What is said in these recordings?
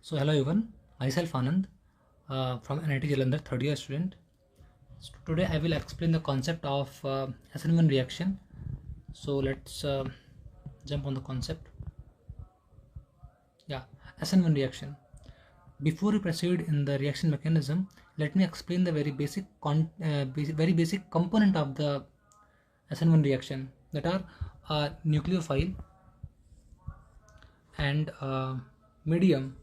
So hello everyone, myself Anand from NIT Jalandhar, third year student. So today I will explain the concept of SN1 reaction. So let's jump on the concept. Yeah, SN1 reaction. Before we proceed in the reaction mechanism, let me explain the very basic component of the SN1 reaction, that are nucleophile and medium.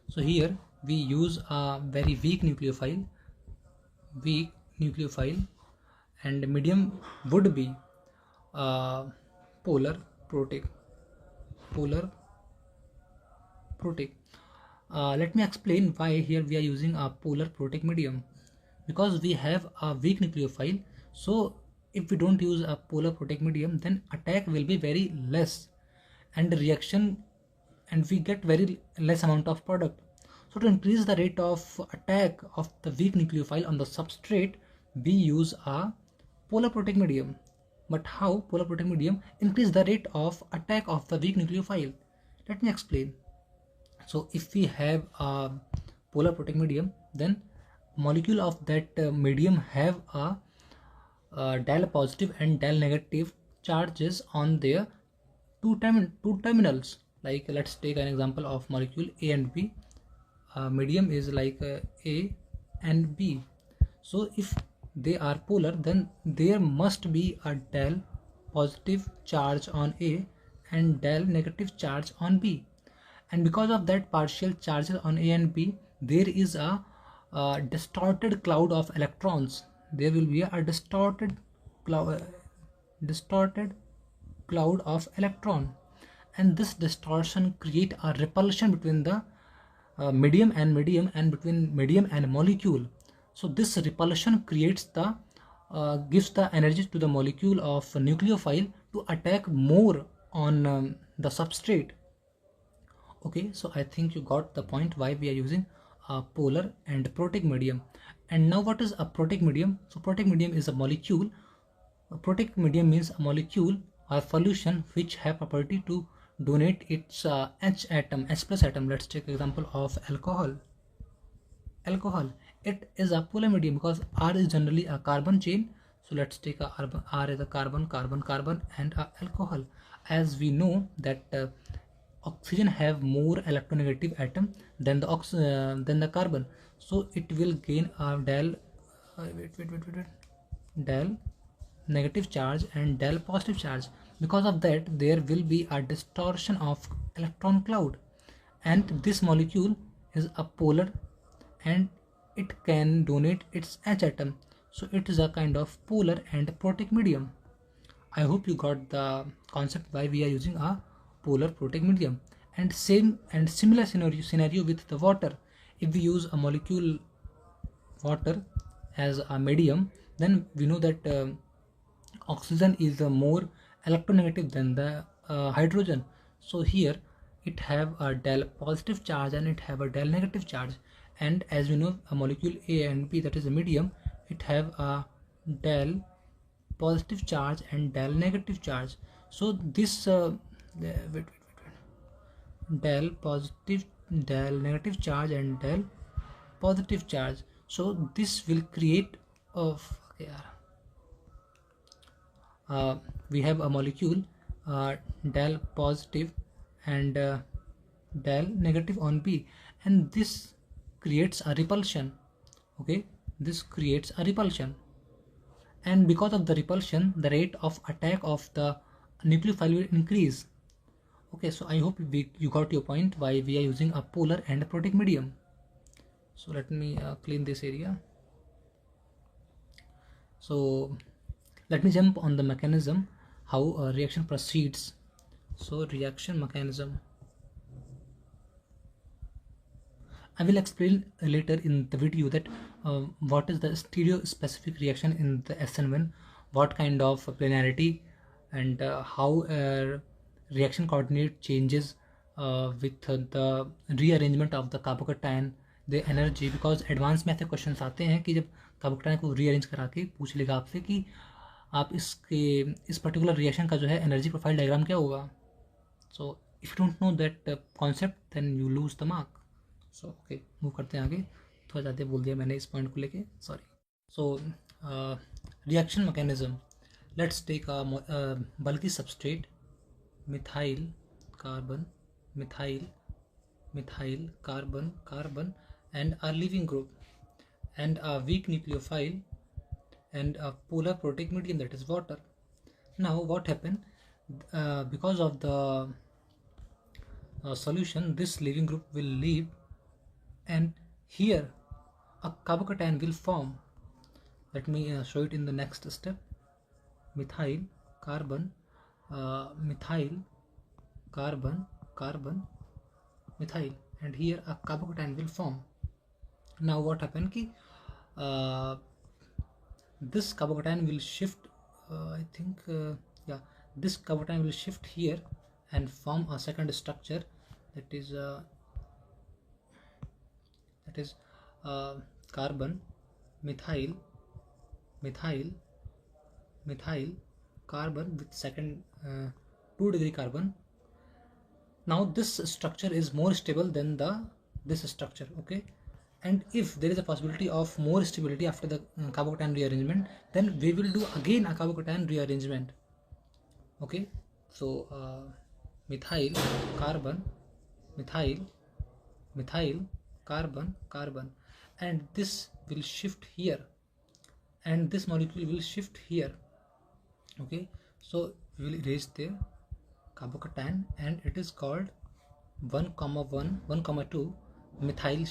So here we use a very weak nucleophile, and medium would be polar protic. Polar protic. Let me explain why here we are using a polar protic medium, because we have a weak nucleophile. So if we don't use a polar protic medium, then attack will be very less, and reaction, and we get very less amount of product. So to increase the rate of attack of the weak nucleophile on the substrate, we use a polar protic medium. But how polar protic medium increase the rate of attack of the weak nucleophile? Let me explain. So if we have a polar protic medium, then molecule of that medium have a del positive and del negative charges on their two terminals. Like let's take an example of molecule A and B. Medium is like A and B. So if they are polar, then there must be a del positive charge on A and del negative charge on B. And because of that partial charges on A and B, there is a distorted cloud of electrons. There will be a distorted cloud of electron, and this distortion create a repulsion between the medium and between medium and molecule. So this repulsion creates the gives the energy to the molecule of nucleophile to attack more on the substrate. Okay, so I think you got the point why we are using a polar and protic medium. And now what is a protic medium? So protic medium is a molecule. A protic medium means a molecule or solution which have property to donate its H plus atom. Let's take example of alcohol. It is a polar medium because R is generally a carbon chain. So let's take R is a carbon, and a alcohol. As we know that oxygen have more electronegative atom than the carbon, so it will gain a del negative charge and del positive charge. Because of that, there will be a distortion of electron cloud, and this molecule is a polar and it can donate its H atom. So it is a kind of polar and protic medium. I hope you got the concept why we are using a polar protic medium. And similar scenario with the water. If we use a molecule water as a medium, then we know that oxygen is more electronegative than the hydrogen. So here it have a del positive charge and it have a del negative charge. And as we know, a molecule A and B, that is a medium, it have a del positive charge and del negative charge. So this del positive, del negative charge and del positive charge. So this will create of we have a molecule del positive and del negative on B, and this creates a repulsion. Okay, this creates a repulsion, and because of the repulsion, the rate of attack of the nucleophile will increase. Okay, so I hope you got your point why we are using a polar and a protic medium. So let me clean this area. So let me jump on the mechanism, how a reaction proceeds. So reaction mechanism, I will explain later in the video that what is the stereospecific reaction in the SN1, what kind of planarity, and how reaction coordinate changes with the rearrangement of the carbocation, the energy. Because advance में ऐसे questions आते हैं कि जब carbocation को rearrange करा के पूछ लेगा आपसे कि आप इस पर्टिकुलर रिएक्शन का जो है एनर्जी प्रोफाइल डायग्राम क्या होगा. सो if you don't know that concept, then you lose the mark. So okay, move करते हैं आगे. थोड़ा ज़्यादा बोल दिया मैंने इस पॉइंट को लेके, sorry. So reaction mechanism. Let's take a bulky substrate, methyl carbon, methyl carbon, and a leaving group, and a weak nucleophile, and a polar protein medium, that is water. Now what happened? Because of the solution, this leaving group will leave, and here a carbocation will form. Let me show it in the next step. Methyl carbon, methyl carbon, methyl, and here a carbocation will form. Now what happened ki this carbocation will shift, I think this carbocation will shift here and form a second structure, that is carbon, methyl carbon with second 2-degree carbon. Now this structure is more stable than this structure, okay. And if there is a possibility of more stability after the carbocation rearrangement, then we will do again a carbocation rearrangement, okay. So methyl carbon, methyl carbon, and this will shift here, and this molecule will shift here, okay. So we will erase the carbocation, and it is called 1,2 methyl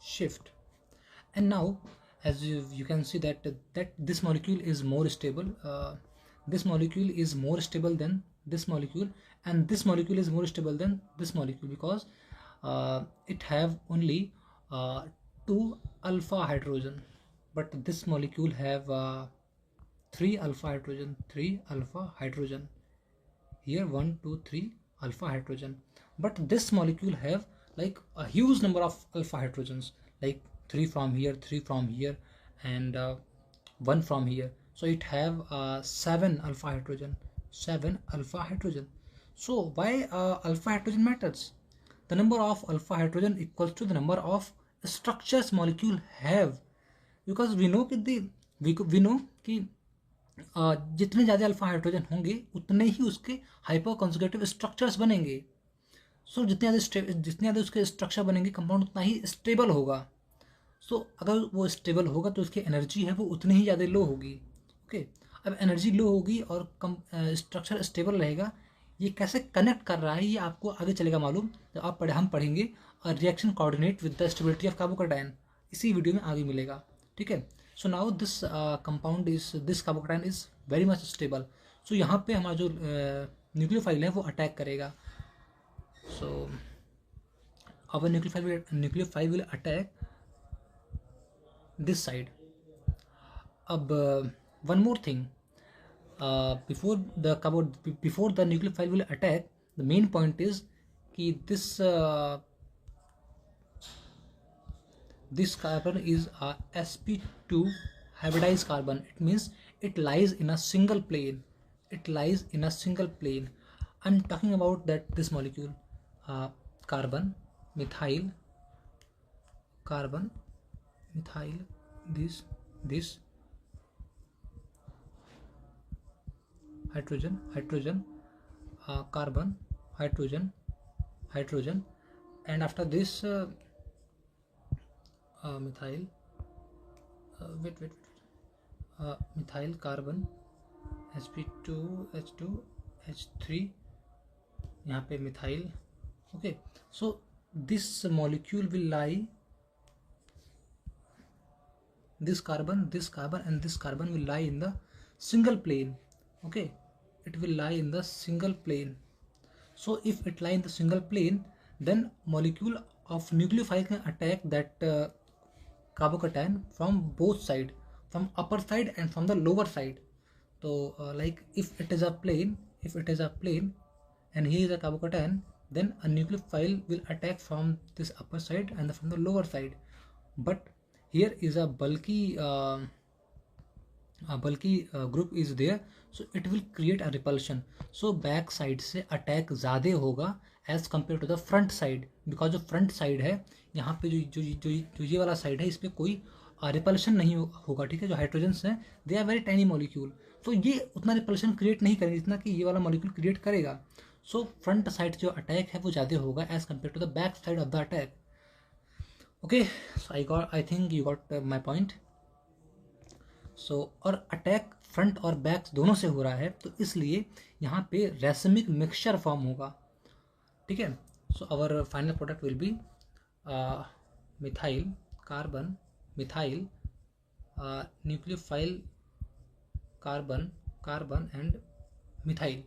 shift. And now as you can see that this molecule is more stable. This molecule is more stable than this molecule, and this molecule is more stable than this molecule, because it have only 2 alpha hydrogen, but this molecule have 3 alpha hydrogen. Here 1 2 3 alpha hydrogen, but this molecule have like a huge number of alpha hydrogens, like 3 from here, 3 from here, and 1 from here. So it have 7 alpha hydrogen. So why alpha hydrogen matters? The number of alpha hydrogen equals to the number of structures molecule have, because we know कि जितने ज़्यादा alpha hydrogen होंगे उतने ही उसके hyper conjugative structures बनेंगे. सो जितने ज़्यादा उसके स्ट्रक्चर बनेंगे कंपाउंड, उतना ही स्टेबल होगा. सो अगर वो स्टेबल होगा तो उसकी एनर्जी है वो उतनी ही ज़्यादा लो होगी, ओके. अब एनर्जी लो होगी और स्ट्रक्चर स्टेबल रहेगा. ये कैसे कनेक्ट कर रहा है ये आपको आगे चलेगा मालूम, जब हम पढ़ेंगे reaction coordinate with the stability of carbocation, इसी वीडियो में आगे मिलेगा, ठीक है. So now this carbocation is very much stable. So यहाँ पे हमारा जो न्यूक्लियोफाइल है वो अटैक करेगा. सो our nucleophile will attack this side. One more thing, before the nucleophile will attack, the main point is कि this carbon is a sp2 hybridized carbon. It means it lies in a single plane. I'm talking about this molecule, carbon, methyl, this hydrogen, carbon, hydrogen, and after this methyl, methyl carbon, sp2 h3, यहाँ पे methyl, okay. So this molecule will lie, this carbon and this carbon will lie in the single plane, okay. It will lie in the single plane. So if it lie in the single plane, then molecule of nucleophile can attack that carbocation from both side, from upper side and from the lower side. So like if it is a plane, and here is a carbocation, then a nucleophile will attack from this upper side and from the lower side. But here is a bulky bulky group is there, so it will create a repulsion. So back side से attack ज़्यादा होगा as compare to the front side, because जो front side है यहाँ पे जो ये वाला साइड है, इस पर कोई रिपल्शन नहीं होगा. ठीक है, जो हाइड्रोजन्स हैं they are very tiny molecule, तो ये उतना रिपल्शन क्रिएट नहीं करेंगे जितना कि ये वाला मॉलिक्यूल क्रिएट करेगा. सो फ्रंट साइड जो अटैक है वो ज़्यादा होगा as compare to the back side of the attack. Okay, so I think you got my point. So और अटैक फ्रंट और बैक दोनों से हो रहा है, तो इसलिए यहाँ पे रेसमिक मिक्सचर फॉर्म होगा. ठीक है, so our final product will be methyl carbon, methyl nucleophile carbon, carbon and methyl.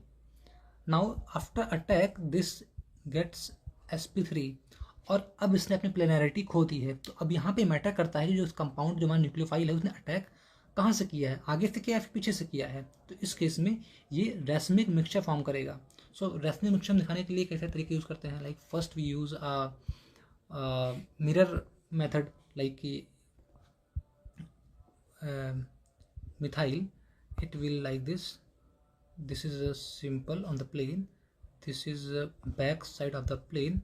Now after attack this gets sp3, और अब इसने अपनी प्लेनैरिटी खो दी है. तो अब यहाँ पे मैटर करता है कि जो कंपाउंड जो हमारा न्यूक्लियोफाइल है उसने अटैक कहाँ से किया है, आगे से किया है फिर पीछे से किया है. तो इस केस में ये रेसमिक मिक्सचर फॉर्म करेगा. सो रेसमिक मिक्सचर दिखाने के लिए कैसे तरीके यूज़ करते हैं, like first we use mirror method, like कि methyl it will like this is a simple on the plane, this is a back side of the plane.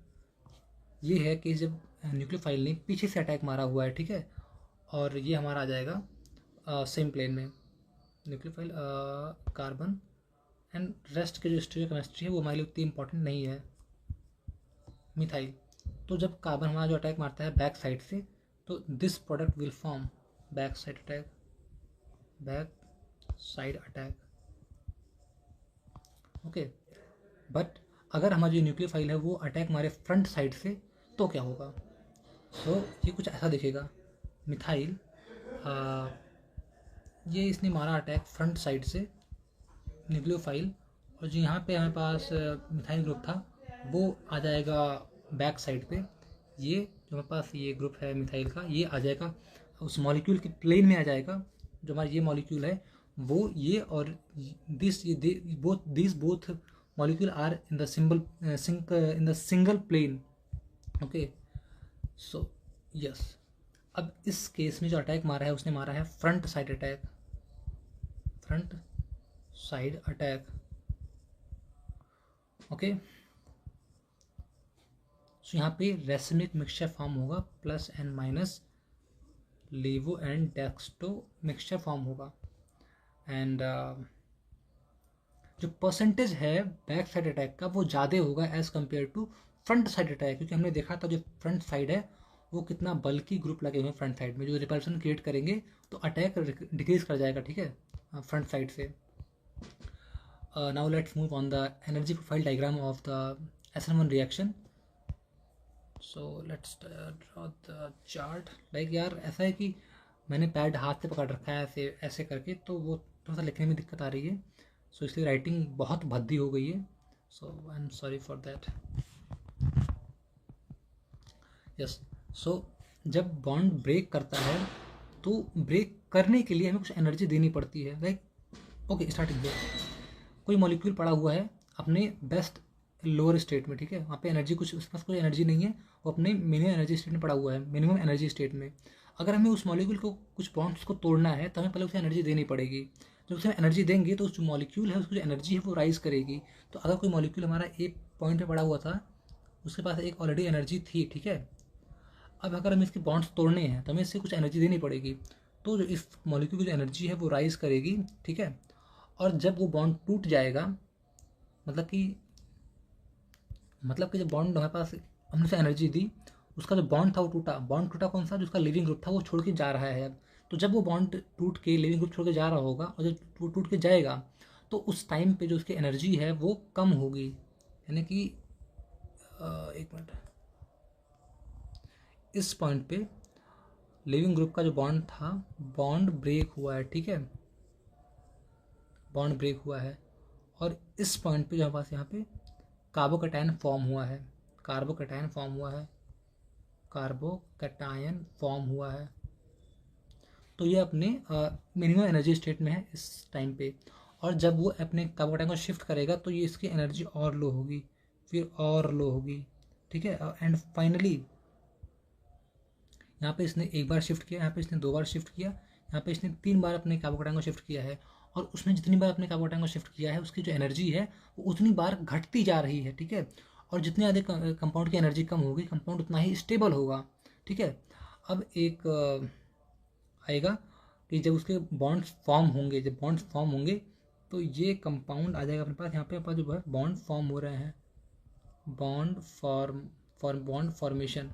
ये है कि जब न्यूक्लियोफाइल ने पीछे से अटैक मारा हुआ है, ठीक है, और ये हमारा आ जाएगा सेम प्लेन में न्यूक्लियोफाइल कार्बन, एंड रेस्ट के जो स्टीरियोकेमिस्ट्री है वो हमारे लिए उतनी इंपॉर्टेंट नहीं है. मिथाइल, तो जब कार्बन हमारा जो अटैक मारता है बैक साइड से, तो this product will form back side attack, back side attack. Okay, but अगर हमारी जो न्यूक्लियोफाइल है वो अटैक हमारे फ्रंट साइड से, तो क्या होगा. सो ये कुछ ऐसा दिखेगा. मिथाइल ये इसने मारा अटैक फ्रंट साइड से न्यूक्लियोफाइल, और जो यहाँ पे हमारे पास मिथाइल ग्रुप था वो आ जाएगा बैक साइड पे. ये जो हमारे पास ये ग्रुप है मिथाइल का, ये आ जाएगा उस मॉलिक्यूल के प्लेन में आ जाएगा. जो हमारा ये मॉलिक्यूल है वो ये और this both molecule are in the single plane. Okay, so yes, अब इस केस में जो अटैक मारा है उसने मारा है front side attack, front side attack. Okay, so यहाँ पे रेसमिक मिक्सचर फॉर्म होगा, plus and minus laevo and dextro mixture form होगा. एंड जो परसेंटेज है बैक साइड अटैक का वो ज़्यादा होगा as compare to front side attack, क्योंकि हमने देखा था जो फ्रंट साइड है वो कितना बल्कि ग्रुप लगे हुए हैं फ्रंट साइड में, जो रिपल्सन क्रिएट करेंगे तो अटैक डिक्रीज कर जाएगा. ठीक है, फ्रंट साइड से. Now let's move on the energy profile diagram of the SN1 reaction. So let's draw the chart. Like यार ऐसा है कि मैंने पैड हाथ से पकड़ रखा है ऐसे ऐसे करके, तो वो थोड़ा सा लिखने में दिक्कत आ रही है. सो इसलिए राइटिंग बहुत भद्दी हो गई है. So I am sorry for that. Yes, so जब बॉन्ड ब्रेक करता है तो ब्रेक करने के लिए हमें कुछ एनर्जी देनी पड़ती है. लाइक ओके, स्टार्टिंग से कोई मॉलिक्यूल पड़ा हुआ है अपने बेस्ट लोअर स्टेट में, ठीक है, वहाँ पे एनर्जी कुछ, उसके पास कोई एनर्जी नहीं है, वो अपने मिनिमम एनर्जी स्टेट में पड़ा हुआ है, मिनिमम एनर्जी स्टेट में. अगर हमें उस मॉलिक्यूल को कुछ बॉन्ड्स को तोड़ना है तो हमें पहले उसे एनर्जी देनी पड़ेगी. जब उसे एनर्जी देंगे तो उस जो मॉलिक्यूल है उसकी जो एनर्जी है वो राइज करेगी. तो अगर कोई मॉलिक्यूल हमारा एक पॉइंट पे पड़ा हुआ था, उसके पास एक ऑलरेडी एनर्जी थी, ठीक है, अब अगर हमें इसके बॉन्ड्स तोड़ने हैं तो हमें इससे कुछ एनर्जी देनी पड़ेगी. तो जो इस मॉलिक्यूल की जो एनर्जी है वो राइज करेगी, ठीक है, और जब वो बॉन्ड टूट जाएगा, मतलब कि जब बॉन्ड हमारे पास हमने उसे एनर्जी दी, उसका जो बॉन्ड था वो टूटा. बॉन्ड टूटा कौन सा, जो उसका लिविंग ग्रुप था वो छोड़ के जा रहा है अब. तो जब वो बॉन्ड टूट के लिविंग ग्रुप छोड़ के जा रहा होगा और जब टूट के जाएगा तो उस टाइम पे जो उसकी एनर्जी है वो कम होगी. यानी कि एक मिनट, इस पॉइंट पे लिविंग ग्रुप का जो बॉन्ड था, बॉन्ड ब्रेक हुआ है, ठीक है, बॉन्ड ब्रेक हुआ है, और इस पॉइंट पे जो हमारे पास यहाँ पे कार्बोकैटायन फॉर्म हुआ है, कार्बोकैटायन फॉर्म हुआ है, कार्बोकैटायन फॉर्म हुआ है. तो ये अपने मिनिमम एनर्जी स्टेट में है इस टाइम पे, और जब वो अपने कार्बोकैटायन को शिफ्ट करेगा तो ये इसकी एनर्जी और लो होगी, फिर और लो होगी, ठीक है, एंड फाइनली यहाँ पे इसने एक बार शिफ्ट किया, यहाँ पे इसने दो बार शिफ्ट किया, यहाँ पे इसने 3 बार अपने कार्बोकैटायन को शिफ्ट किया है, और उसने जितनी बार अपने कार्बोकैटायन को शिफ्ट किया है उसकी जो एनर्जी है वो उतनी बार घटती जा रही है, ठीक है। और जितने अधिक कंपाउंड की एनर्जी कम होगी, कंपाउंड उतना ही स्टेबल होगा, ठीक है। अब एक आएगा कि जब उसके बॉन्ड्स फॉर्म होंगे, जब बॉन्ड्स फॉर्म होंगे तो ये कंपाउंड आ जाएगा अपने पास। यहाँ पे अपना जो है बॉन्ड फॉर्म हो रहे हैं, bond bond formation,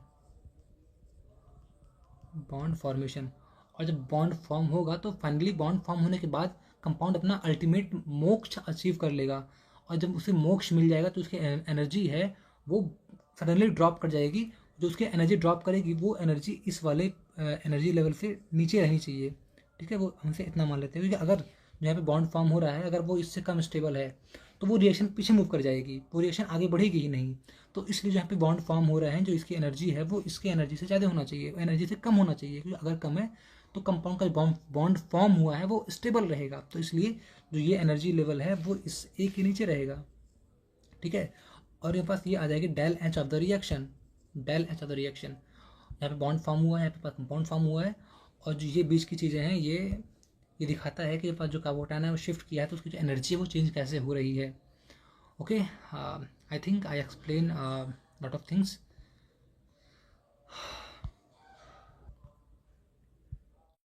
bond formation. और जब बॉन्ड फॉर्म होगा तो फाइनली बॉन्ड फॉर्म होने के बाद कंपाउंड अपना अल्टीमेट मोक्ष अचीव कर लेगा, और जब उसे मोक्ष मिल जाएगा तो उसकी एनर्जी है वो सडनली ड्रॉप कर जाएगी। जो उसकी एनर्जी ड्रॉप करेगी वो एनर्जी इस वाले एनर्जी लेवल से नीचे रहनी चाहिए, ठीक है। वो हमसे इतना मान लेते हैं, क्योंकि अगर यहाँ पे बॉन्ड फॉर्म हो रहा है, अगर वो इससे कम स्टेबल है तो वो रिएक्शन पीछे मूव कर जाएगी, वो रिएक्शन आगे बढ़ेगी ही नहीं। तो इसलिए जहाँ पे बॉन्ड फॉर्म हो रहे हैं, जो इसकी एनर्जी है वो इसकी एनर्जी से ज़्यादा होना चाहिए, एनर्जी से कम होना चाहिए, क्योंकि अगर कम है तो कंपाउंड का बॉन्ड फॉर्म हुआ है वो स्टेबल रहेगा। तो इसलिए जो ये एनर्जी लेवल है वो इस ए के नीचे रहेगा, ठीक है। और ये पास ये आ जाएगी del H of the reaction, del H of the reaction. यहाँ पे बॉन्ड फॉर्म हुआ है, यहाँ पे पास कंपाउंड फॉर्म हुआ है, और जो ये बीच की चीज़ें हैं ये दिखाता है कि ये पास जो कार्बोकैटायन है वो शिफ्ट किया है तो उसकी जो एनर्जी है वो चेंज कैसे हो रही है। Okay, I think I explain a lot of things.